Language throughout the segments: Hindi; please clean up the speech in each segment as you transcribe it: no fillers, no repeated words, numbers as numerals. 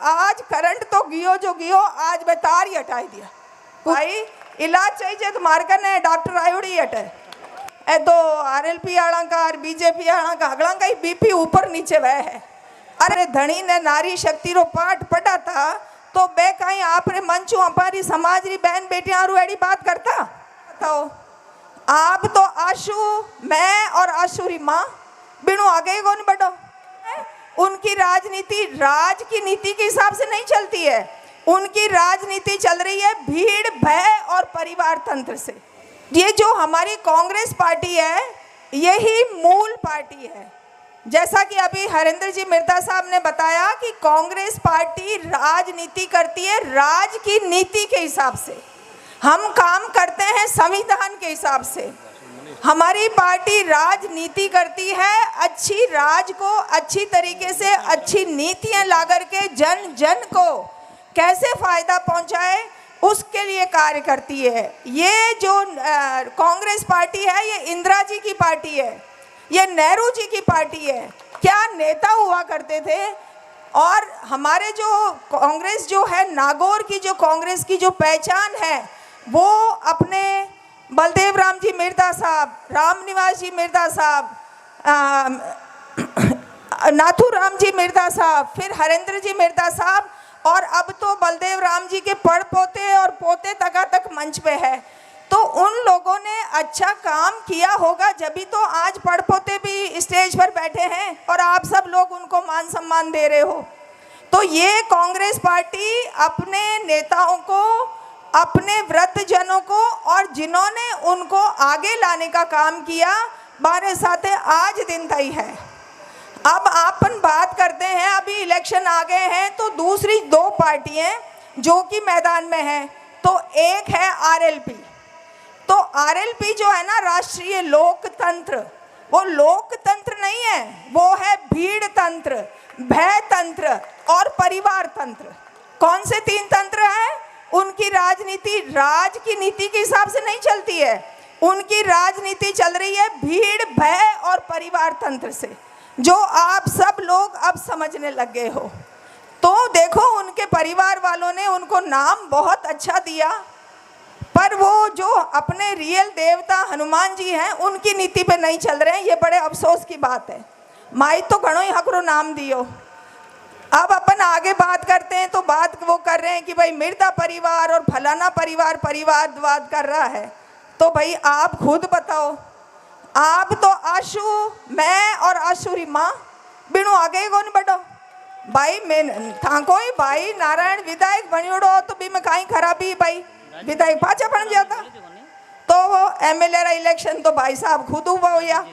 आज करंट तो गियो जो गियो, आज मैं तार ही हटाई दिया भाई। इलाज चाहिए तो मारकर ने डॉक्टर आयोड़ी हटे ए तो आरएलपी आड़ा का और बीजेपी आड़ा का अगला का ही बीपी ऊपर नीचे वह है। अरे धनी ने नारी शक्ति रो पाठ पढ़ा था तो बे कहीं आपरे मंचू हमारी समाज री बहन बेटियां रुएड़ी बात करता बताओ। आप तो आशु मैं और आशु री माँ बिनु आगे कौन बढ़ो। उनकी राजनीति राज की नीति के हिसाब से नहीं चलती है, उनकी राजनीति चल रही है भीड़ भय और परिवार तंत्र से। ये जो हमारी कांग्रेस पार्टी है यही मूल पार्टी है। जैसा कि अभी हरेंद्र जी मिर्दा साहब ने बताया कि कांग्रेस पार्टी राजनीति करती है राज की नीति के हिसाब से, हम काम करते हैं संविधान के हिसाब से। हमारी पार्टी राजनीति करती है अच्छी राज को अच्छी तरीके से अच्छी नीतियां ला करके जन जन को कैसे फायदा पहुंचाए उसके लिए कार्य करती है। ये जो कांग्रेस पार्टी है ये इंदिरा जी की पार्टी है, ये नेहरू जी की पार्टी है। क्या नेता हुआ करते थे। और हमारे जो कांग्रेस जो है नागौर की जो कांग्रेस की जो पहचान है वो अपने बलदेव राम जी मिर्दा साहब, रामनिवास जी मिर्दा साहब, नाथू राम जी मिर्दा साहब, फिर हरेंद्र जी मिर्दा साहब और अब तो बलदेव राम जी के पड़ पोते और पोते तक मंच पे है। तो उन लोगों ने अच्छा काम किया होगा जभी तो आज पड़ पोते भी स्टेज पर बैठे हैं और आप सब लोग उनको मान सम्मान दे रहे हो। तो ये कांग्रेस पार्टी अपने नेताओं को, अपने वृद्धजनों को और जिन्होंने उनको आगे लाने का काम किया बारे साथे आज दिन तय है। अब अपन बात करते हैं, अभी इलेक्शन आ गए हैं तो दूसरी दो पार्टियां जो कि मैदान में हैं, तो एक है आरएलपी। तो आरएलपी जो है ना राष्ट्रीय लोकतंत्र, वो लोकतंत्र नहीं है, वो है भीड़ तंत्र, भय तंत्र और परिवार तंत्र। कौन से तीन तंत्र हैं। उनकी राजनीति राज की नीति के हिसाब से नहीं चलती है, उनकी राजनीति चल रही है भीड़ भय और परिवार तंत्र से, जो आप सब लोग अब समझने लग गए हो। तो देखो उनके परिवार वालों ने उनको नाम बहुत अच्छा दिया, पर वो जो अपने रियल देवता हनुमान जी हैं उनकी नीति पे नहीं चल रहे हैं। ये बड़े अफसोस की बात है। माई तो घणो ही हकरो नाम दियो। अब अपन आगे बात करते हैं तो बात वो कर रहे हैं कि भाई मिर्दा परिवार और फलाना परिवार परिवारवाद कर रहा है। तो भाई आप खुद बताओ, आप तो आशु मैं और आशु री माँ बिनु आगे कौन बढ़ो। भाई मैं था कोई भाई नारायण विधायक बनियोड़ो तो भी मैं कहीं खराबी भाई विधायक पाचा बन जाता। तो वो एमएलए रा इलेक्शन तो भाई साहब खुद हुआ हो या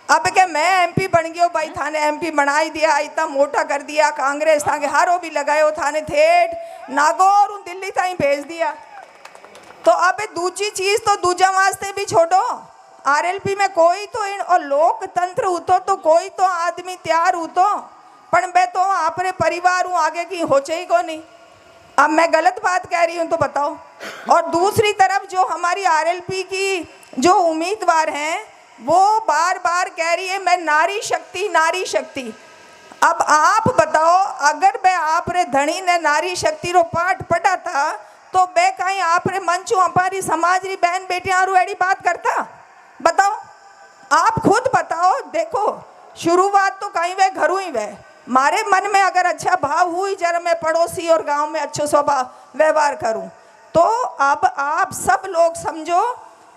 अब क्या मैं एमपी बन गयो भाई, थाने एमपी बनाई दिया, इतना मोटा कर दिया, कांग्रेस थाने हारो भी लगायो, थाने थेट नागौर दिल्ली ताई भेज दिया। तो अब दूसरी चीज तो दूजा वास्ते भी छोड़ो, आरएलपी में कोई तो इन और लोकतंत्र होतो तो कोई तो आदमी तैयार होतो, पर मैं तो आपरे परिवार हूँ आगे की होचे ही को नहीं। अब मैं गलत बात कह रही हूँ तो बताओ। और दूसरी तरफ जो हमारी आरएलपी की जो उम्मीदवार हैं वो बार बार कह रही है मैं नारी शक्ति नारी शक्ति। अब आप बताओ अगर मैं आपरे धनी ने नारी शक्ति रो पाठ पढ़ा था तो मैं कहीं आपरे मंचू हमारी समाज री बहन बेटियां रुएड़ी बात करता बताओ। आप खुद बताओ। देखो शुरुआत तो कहीं वह घरों ही वह मारे मन में अगर अच्छा भाव हुई जरा मैं पड़ोसी और गांव में अच्छो स्वभाव व्यवहार करूं तो अब आप सब लोग समझो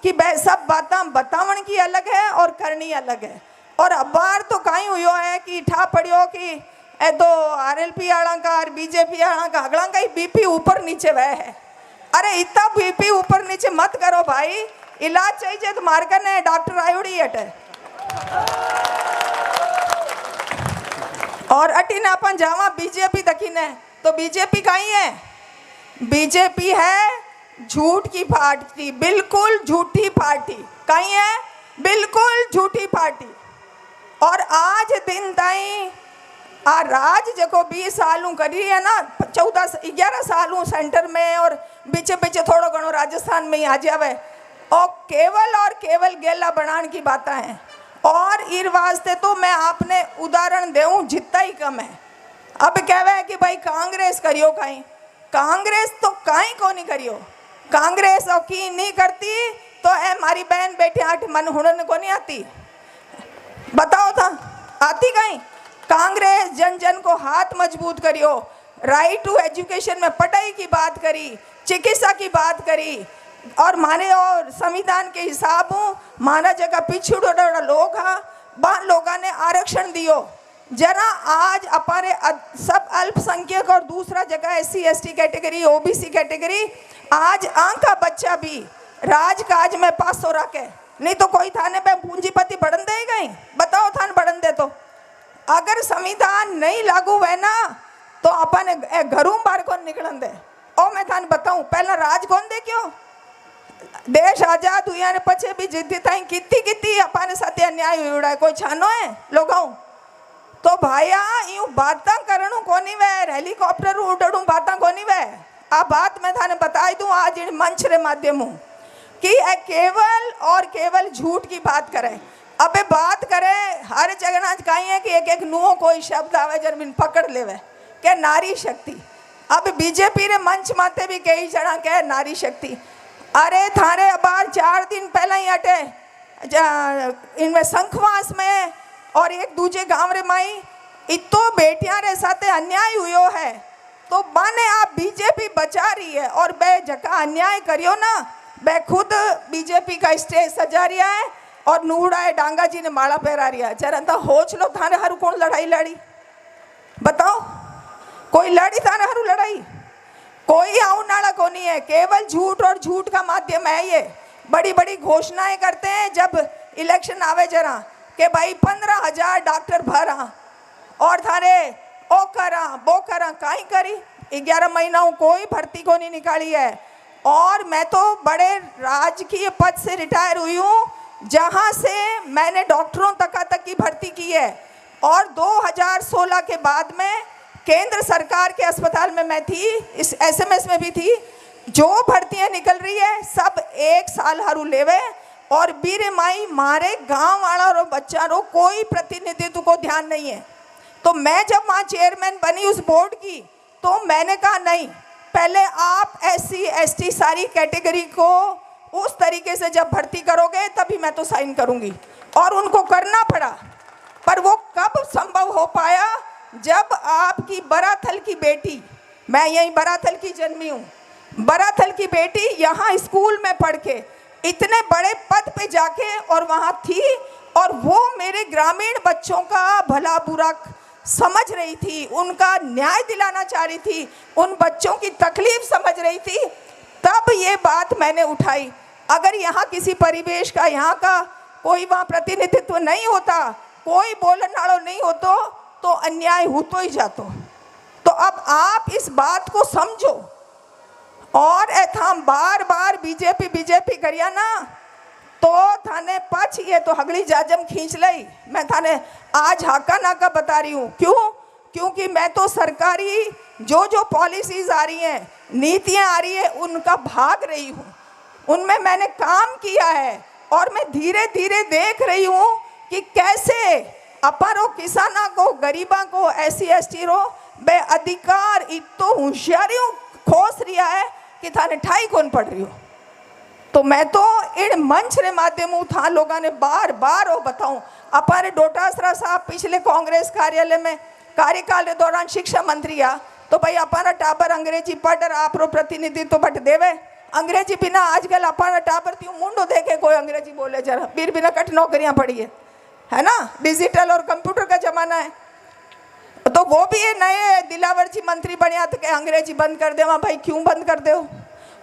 कि वह सब बातें बतावन की अलग है और करनी अलग है। और अब बार तो कहीं हुआ है कि ठा पड़ियो कि ए तो आरएलपी आड़ा का और बीजेपी आड़ा का अगला का ही बीपी ऊपर नीचे वह है। अरे इतना बीपी ऊपर नीचे मत करो भाई, इलाज चाहिए तो मारकर ने डॉक्टर आयोड़ी हटे। और अटीन अपन जावा बीजेपी दखीने तो बीजेपी कहीं है, बीजेपी है झूठ की पार्टी, बिल्कुल झूठी पार्टी। कहीं है बिल्कुल झूठी पार्टी। और आज दिन ताई राज जो 20 सालों करी है ना, 14-11 सालों सेंटर में और बीचे बीचे थोड़ो घणो राजस्थान में ही आ जावे और केवल गेला बनाने की बातें हैं। और इर वास्ते तो मैं आपने उदाहरण देऊं जितना ही कम है। अब कहवे कि भाई कांग्रेस करियो कहीं, कांग्रेस तो कहीं को नहीं करियो, कांग्रेस और की नहीं करती तो ए हमारी बहन बेटे आठ मन हुड़न को नहीं आती, बताओ था आती कहीं। कांग्रेस जन जन को हाथ मजबूत करियो, राइट टू एजुकेशन में पढ़ाई की बात करी, चिकित्सा की बात करी, और माने और संविधान के हिसाब माना जगह पिछड़ा लोग हाँ बान लोगों ने आरक्षण दियो। जरा आज अपने सब अल्पसंख्यक और दूसरा जगह SC ST category OBC category, आज आंख का बच्चा भी राजकाज में पास हो रखे, नहीं तो कोई थाने पे पूंजीपति बढ़न दे गई, बताओ थान बढ़न दे। तो अगर संविधान नहीं लागू है ना तो अपन घरों बाहर कौन निकलन दे। और मैं थान बताऊं पहला राज कौन दे, क्यों देश आजाद हुआ ने पछे भी जिद्दी ताई कितनी अपने साथ अन्याय हुआ कोई छानो है लोगों। तो भाया यूं बातें करणु कोनी वे, हेलीकॉप्टर उड़ू बातें कोनी वे। आ बात मैं थाने बताई दूं आज इन मंच रे माध्यम कि केवल और केवल झूठ की बात करे। अबे बात करे हर जगह कहीं है कि एक एक नुओं कोई शब्द आवे जमीन पकड़ लेवे के नारी शक्ति। अब बीजेपी रे मंच माते भी कई जना कहे नारी शक्ति। अरे थारे अबार 4 दिन पहले ही हटे इनमें संखवास में और एक दूजे गांव रे माई इतो बेटियां रे साथे अन्याय हुयो है, तो माने आप बीजेपी बचा रही है और बे जगह अन्याय करियो ना, बे खुद बीजेपी का स्टेज सजा रिया है और नूड़ा है डांगा जी ने माला पहरा रिया है। जरा तो होच लो थाने हरु कौन लड़ाई लड़ी, बताओ कोई लड़ी थाने हरु लड़ाई, कोई आउन नाला को नहीं है, केवल झूठ और झूठ का माध्यम है ये। बड़ी बड़ी घोषणाएं करते हैं जब इलेक्शन आवे जरा कि भाई 15,000 डॉक्टर भरा और थारे ओ करा वो करा, काई करी 11 महीना कोई भर्ती को नहीं निकाली है। और मैं तो बड़े राजकीय पद से रिटायर हुई हूँ जहाँ से मैंने डॉक्टरों तक की भर्ती की है, और 2016 के बाद में केंद्र सरकार के अस्पताल में मैं थी, इस SMS में भी थी। जो भर्तियाँ निकल रही है सब 1 साल हरू लेवे और बीरे माई मारे गांव वाला और बच्चा रो कोई प्रतिनिधित्व को ध्यान नहीं है। तो मैं जब वहाँ चेयरमैन बनी उस बोर्ड की तो मैंने कहा नहीं, पहले आप SC ST सारी कैटेगरी को उस तरीके से जब भर्ती करोगे तभी मैं तो साइन करूँगी, और उनको करना पड़ा। पर वो कब संभव हो पाया जब आपकी बराथल की बेटी, मैं यहीं बराथल की जन्मी हूँ, बराथल की बेटी यहाँ स्कूल में पढ़ के इतने बड़े पद पे जाके और वहाँ थी, और वो मेरे ग्रामीण बच्चों का भला बुरा समझ रही थी, उनका न्याय दिलाना चाह रही थी, उन बच्चों की तकलीफ समझ रही थी। तब ये बात मैंने उठाई, अगर यहाँ किसी परिवेश का, यहाँ का कोई वहाँ प्रतिनिधित्व नहीं होता, कोई बोलन वालों नहीं होतो तो अन्याय होतो ही जातो। तो अब आप इस बात को समझो, और एथाम बार बार बीजेपी करिया ना तो थाने पछ ये तो हगली जाजम खींच लई। मैं थाने आज हाका नाका बता रही हूँ, क्यों? क्योंकि मैं तो सरकारी जो पॉलिसीज आ रही हैं, नीतियाँ आ रही है, उनका भाग रही हूँ, उनमें मैंने काम किया है, और मैं धीरे धीरे देख रही हूँ कि कैसे अपारो किसाना को, गरीबा को, SC ST रो बे अधिकार इतो होशियारियों खोस रिया है कि थाने ठाई कौन पड़ रही हो। तो मैं तो इन मंच रे माध्यम था लोगों ने बार बार वो बताऊं, अपारे डोटासरा साहब पिछले कांग्रेस कार्यालय में कार्यकाल के दौरान शिक्षा मंत्री आ, तो भाई अपारा टाबर अंग्रेजी पढ़ आप रो प्रतिनिधित्व तो बट देवे अंग्रेजी बिना आजकल अपारा टाबर त्यू मुंडो देखे कोई अंग्रेजी बोले जरा बीर बिना कट नौकरियां पड़ी है ना, डिजिटल और कंप्यूटर का जमाना है। तो वो भी ये नए दिलावर जी मंत्री बनिया तो क्या अंग्रेजी बंद कर दे, भाई क्यों बंद कर दो।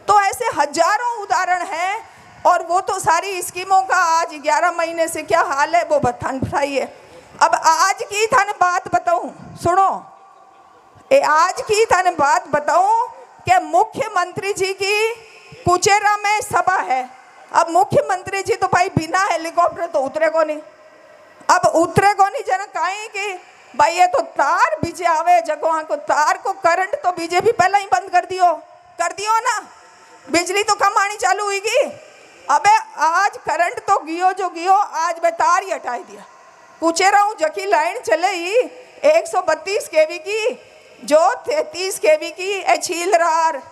तो ऐसे हजारों उदाहरण हैं, और वो तो सारी स्कीमों का आज 11 महीने से क्या हाल है वो बताइए। अब आज की थाने बात बताऊं, सुनो, आज की थाने बात बताऊं कि मुख्यमंत्री जी की कुचेरा में सभा है। अब मुख्यमंत्री जी तो भाई बिना हेलीकॉप्टर तो उतरे को नहीं, अब उतरे को नहीं जना कहीं कि भाई ये तो तार बीजे आवे जगह को, तार को करंट तो बीजेपी पहले ही बंद कर दियो ना, बिजली तो कम आनी चालू हुईगी। अबे आज करंट तो गियो जो गियो, आज मैं तार ही हटाई दिया। पूछे रहा हूँ जकी लाइन चले ही 132 kV की, जो 33 kV की छीलरार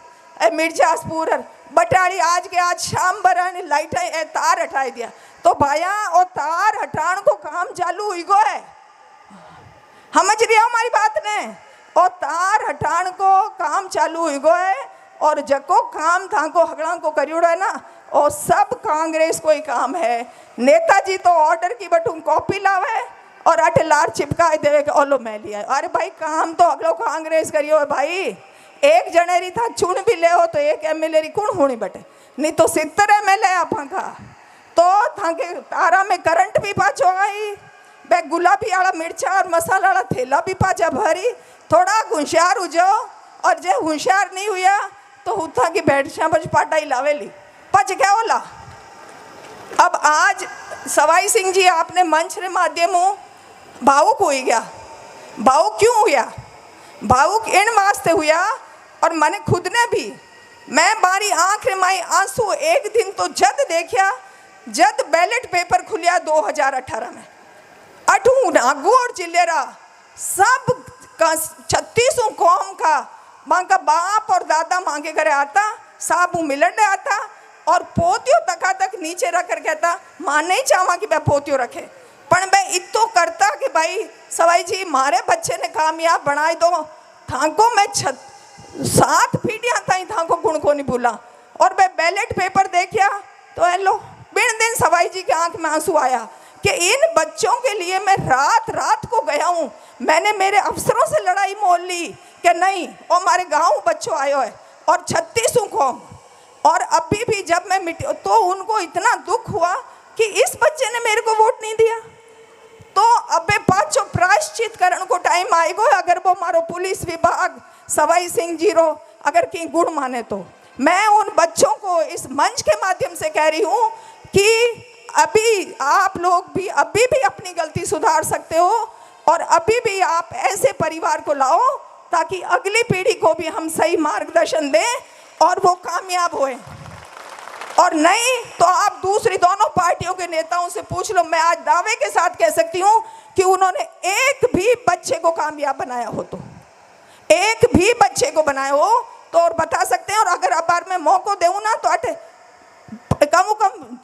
मिर्जापुर बटाड़ी आज के आज शाम बरानी लाइट तार हटाई दिया। तो भाया और तार हटाने को काम चालू हुई गो है, समझ रही हो हमारी बात ने? और तार हटाने को काम चालू हुई गो है और जको काम था को हगड़ा को करियोड़ा है ना, और सब कांग्रेस को ही काम है। नेताजी तो ऑर्डर की बटू कॉपी लावे और अटे लार चिपका देवे के ओलो मैं लिया। अरे भाई काम तो अगलो कांग्रेस करियो है भाई। एक जनेरी था चुन भी ले हो तो एक MLA री कौन होनी बटे, नहीं तो 70 MLA आपा का तो थाके तारा में करंट भी पाचो आई बे गुलाबी आला मिर्चा और मसाला वाला थैला भी पाचा भरी। थोड़ा होशियार हो जाओ, और जे होशियार नहीं हुआ तो हुथा की बैठा बज पाटाई लावेली पच क्या होला। अब आज सवाई सिंह जी आपने मंच के माध्यमों भावुक हो गया। भावुक क्यों हुआ? भावुक इन वास्ते हुआ और मैंने खुद ने भी, मैं बारी आंख रे माई आंसू एक दिन तो जद देखा जद बैलेट पेपर खुलिया 2018 में अठू नागौर जिले रा सब 36 कौम का माँ का बाप और दादा मांगे घरे आता, साबू मिलने आता और पोतियों तक नीचे रख कर कहता माँ नहीं चाहवा कि मैं पोतियों रखे, पर मैं इतो करता कि भाई सवाई जी मारे बच्चे ने कामयाब बनाए दो थाको मैं 7 पीढ़ियाँ ताई थाको गुण को नहीं भूला। और मैं बैलेट पेपर देखा तो हेलो बिन दिन सवाई जी के आंख में आंसू आया कि इन बच्चों के लिए मैं रात को गया हूँ। मैंने मेरे अफसरों से लड़ाई मोल ली कि नहीं और हमारे गाँव बच्चों आयो है और 36 कौम, और अभी भी जब मैं तो उनको इतना दुख हुआ कि इस बच्चे ने मेरे को वोट नहीं दिया। तो अबे पाँचों प्रायश्चित करण को टाइम आएगो अगर वो मारो पुलिस विभाग सवाई सिंह जी रो अगर की गुण माने तो। मैं उन बच्चों को इस मंच के माध्यम से कह रही हूँ कि अभी आप लोग भी अभी भी अपनी गलती सुधार सकते हो और अभी भी आप ऐसे परिवार को लाओ ताकि अगली पीढ़ी को भी हम सही मार्गदर्शन दें और वो कामयाब होए। और नहीं तो आप दूसरी दोनों पार्टियों के नेताओं से पूछ लो, मैं आज दावे के साथ कह सकती हूँ कि उन्होंने एक भी बच्चे को कामयाब बनाया हो, तो एक भी बच्चे को बनाया हो तो और बता सकते हैं। और अगर अबार में मौका देऊँ ना तो अटे कम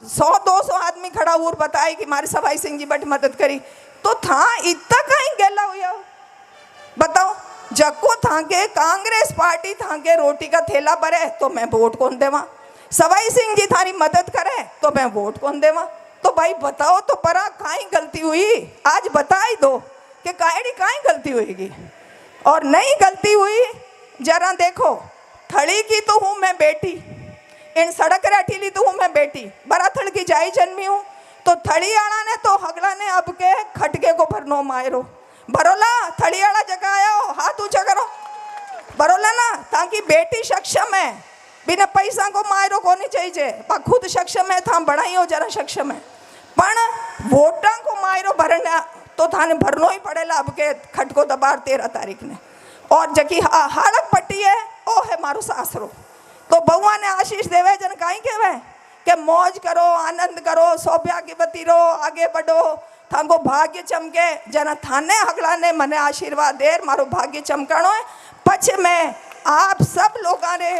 100-200 आदमी खड़ा हुआ और बताए कि हमारे सवाई सिंह जी बड़ी मदद करी, तो था इतना कहीं गेला हुआ बताओ। जको था के कांग्रेस पार्टी था के रोटी का थैला भरे तो मैं वोट कौन देवा, सवाई सिंह जी थारी मदद करे तो मैं वोट कौन देवा। तो भाई बताओ तो परा काई गलती हुई, आज बता ही दो कि काई गलती हुईगी। और नहीं गलती हुई जरा देखो, थड़ी की तो हूँ मैं बेटी, इन सड़क रेठीली तो हूँ मैं बेटी, बराथड़ की जाई जन्मी हूँ। तो थड़ी आड़ा ने तो हगला ने अब के खटके को भरनो मायरो भरोला थड़ी आड़ा जगह आया हो हाथ ऊंचा करो भरोला ना, ताकि बेटी सक्षम है बिना पैसा को मायरो को नहीं चाहिए, पर खुद सक्षम है था बढ़ाई हो जरा सक्षम है, पण वोटा को मायरो भरना तो थाने भरनो ही पड़ेला अब के खटको दबार 13 तारीख ने। और जकी हालत पट्टी है ओ है मारो सासरो, तो बउआ ने आशीष देवे जन काई कहवे कि मौज करो आनंद करो सौभाग्यवती रहो आगे बढ़ो थांगो भाग्य चमके। जना थाने हगला ने मने आशीर्वाद देर मारो भाग्य चमकानो है। पछ में आप सब लोगों ने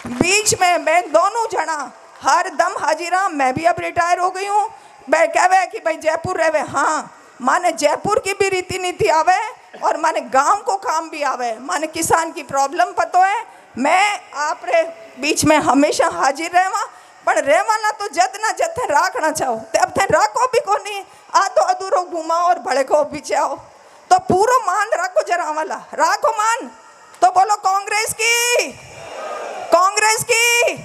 बीच में मैं दोनों जना हर दम हाजिरा, मैं भी अब रिटायर हो गई हूँ। मैं कहवे कि भाई जयपुर रहे, हाँ माने जयपुर की भी रीति नीति आवे और माने गांव को काम भी आवे, माने किसान की प्रॉब्लम पतो है। मैं आप रे बीच में हमेशा हाजिर रहवा, पर रहवाना तो जद ना जद थे राखना चाहो ते अब थे राखो भी को नहीं, आधो अधूरो घुमाओ और भड़े को भी चाहो, तो पूरो मान रखो जरा वाला राखो मान। तो बोलो कांग्रेस की, कांग्रेस की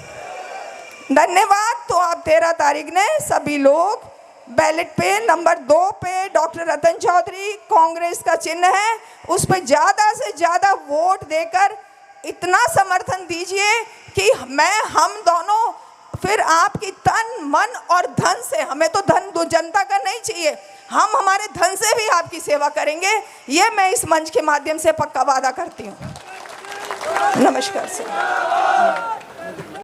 धन्यवाद। तो आप 13 तारीख ने सभी लोग बैलेट पे नंबर 2 पे डॉक्टर रतन चौधरी कांग्रेस का चिन्ह है, उस पर ज़्यादा से ज़्यादा वोट देकर इतना समर्थन दीजिए कि हम दोनों फिर आपकी तन मन और धन से, हमें तो धन जनता का नहीं चाहिए, हम हमारे धन से भी आपकी सेवा करेंगे। ये मैं इस मंच के माध्यम से पक्का वादा करती हूँ। नमस्कार सर।